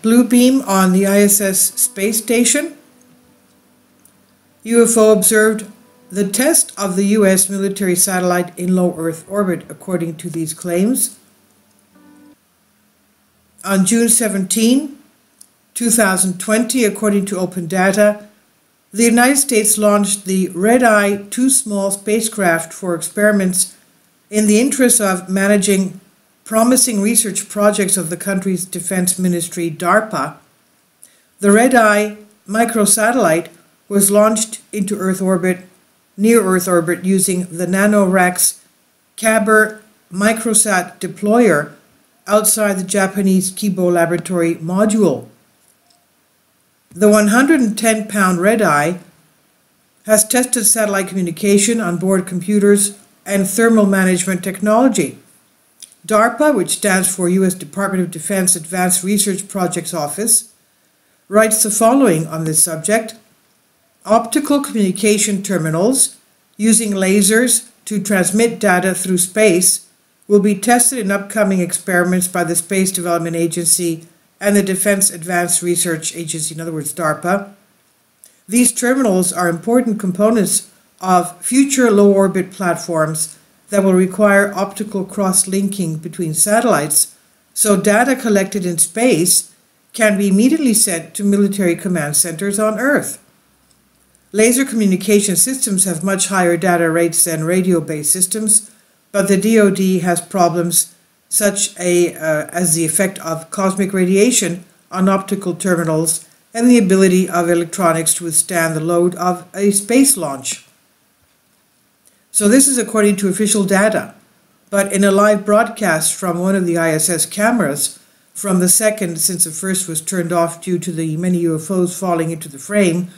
blue beam on the ISS space station. UFO observed the test of the US military satellite in low Earth orbit, according to these claims. On June 17, 2020, according to open data, the United States launched the Red-Eye 2 small spacecraft for experiments in the interest of managing promising research projects of the country's defense ministry, DARPA. The Red-Eye microsatellite was launched into near Earth orbit, using the NanoRacks Caber microsat deployer outside the Japanese Kibo laboratory module. The 110-pound Red-Eye has tested satellite communication, onboard computers, and thermal management technology. DARPA, which stands for U.S. Department of Defense Advanced Research Projects Office, writes the following on this subject: optical communication terminals using lasers to transmit data through space will be tested in upcoming experiments by the Space Development Agency and the Defense Advanced Research Agency, in other words, DARPA. These terminals are important components of future low-orbit platforms that will require optical cross-linking between satellites, so data collected in space can be immediately sent to military command centers on Earth. Laser communication systems have much higher data rates than radio-based systems, but the DoD has problems such as the effect of cosmic radiation on optical terminals and the ability of electronics to withstand the load of a space launch. So this is according to official data, but in a live broadcast from one of the ISS cameras, from the second since the first was turned off due to the many UFOs falling into the frame,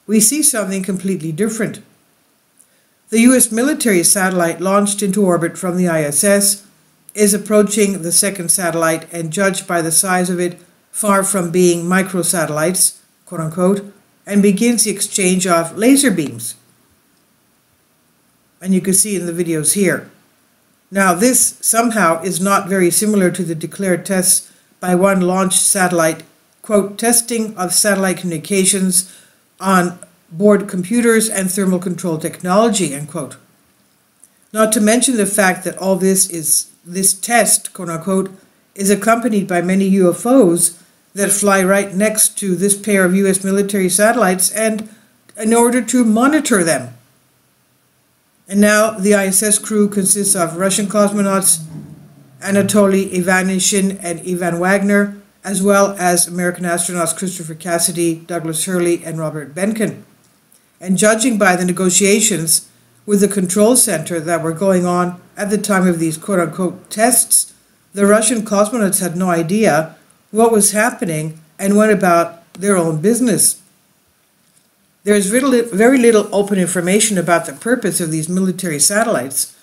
we see something completely different. The US military satellite launched into orbit from the ISS is approaching the second satellite, and judged by the size of it, far from being microsatellites, quote unquote, and begins the exchange of laser beams. And you can see in the videos here. Now this somehow is not very similar to the declared tests by one launched satellite, quote, testing of satellite communications on board computers and thermal control technology, end quote. Not to mention the fact that all this test, quote unquote, is accompanied by many UFOs that fly right next to this pair of US military satellites and in order to monitor them. And now the ISS crew consists of Russian cosmonauts Anatoly Ivanishin and Ivan Wagner, as well as American astronauts Christopher Cassidy, Douglas Hurley, and Robert Behnken. And judging by the negotiations with the control center that were going on at the time of these quote-unquote tests, the Russian cosmonauts had no idea what was happening and went about their own business. There is very little open information about the purpose of these military satellites.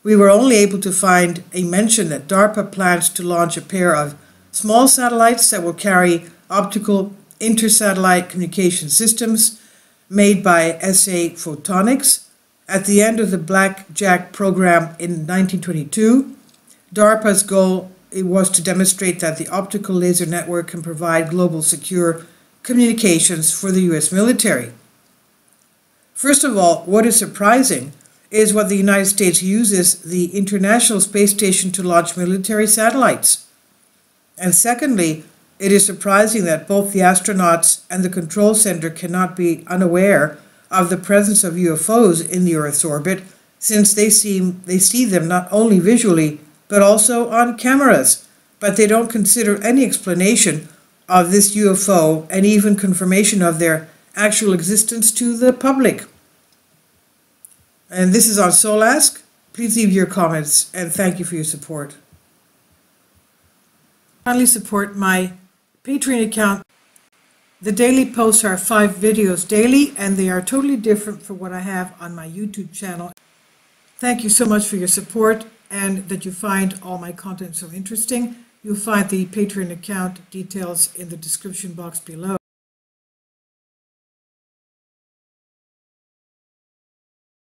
We were only able to find a mention that DARPA plans to launch a pair of small satellites that will carry optical inter-satellite communication systems made by SA Photonics. At the end of the Blackjack program in 1922, DARPA's goal was to demonstrate that the optical laser network can provide global secure communications for the US military. First of all, what is surprising is what the United States uses the International Space Station to launch military satellites. And secondly, it is surprising that both the astronauts and the control center cannot be unaware of the presence of UFOs in the Earth's orbit, since they see them not only visually but also on cameras, but they don't consider any explanation of this UFO and even confirmation of their actual existence to the public. And this is on SoulAsk. Please leave your comments, and thank you for your support. Kindly support my Patreon account. The daily posts are 5 videos daily, and they are totally different from what I have on my YouTube channel. Thank you so much for your support and that you find all my content so interesting. You'll find the Patreon account details in the description box below.